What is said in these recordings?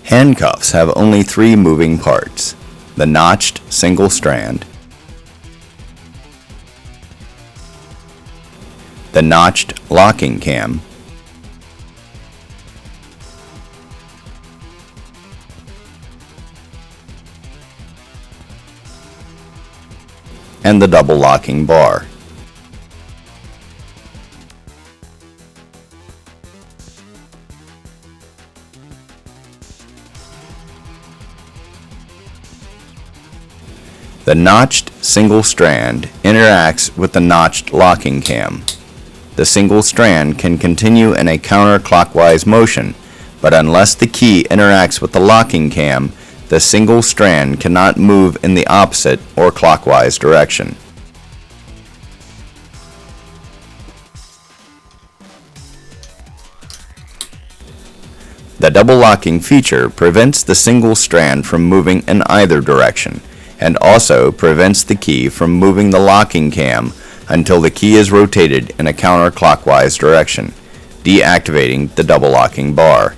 Handcuffs have only three moving parts: the notched single strand, the notched locking cam, and the double locking bar. The notched single strand interacts with the notched locking cam. The single strand can continue in a counterclockwise motion, but unless the key interacts with the locking cam, the single strand cannot move in the opposite or clockwise direction. The double locking feature prevents the single strand from moving in either direction, and also prevents the key from moving the locking cam until the key is rotated in a counterclockwise direction, deactivating the double locking bar.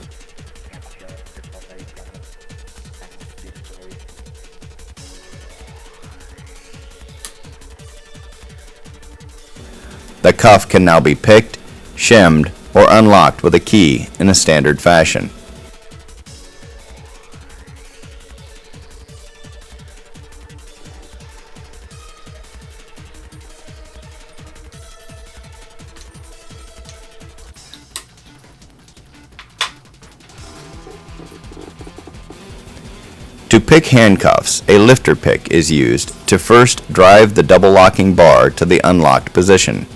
The cuff can now be picked, shimmed, or unlocked with a key in a standard fashion. To pick handcuffs, a lifter pick is used to first drive the double locking bar to the unlocked position.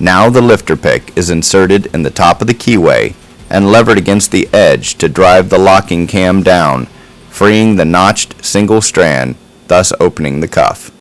Now the lifter pick is inserted in the top of the keyway and levered against the edge to drive the locking cam down, freeing the notched single strand, thus opening the cuff.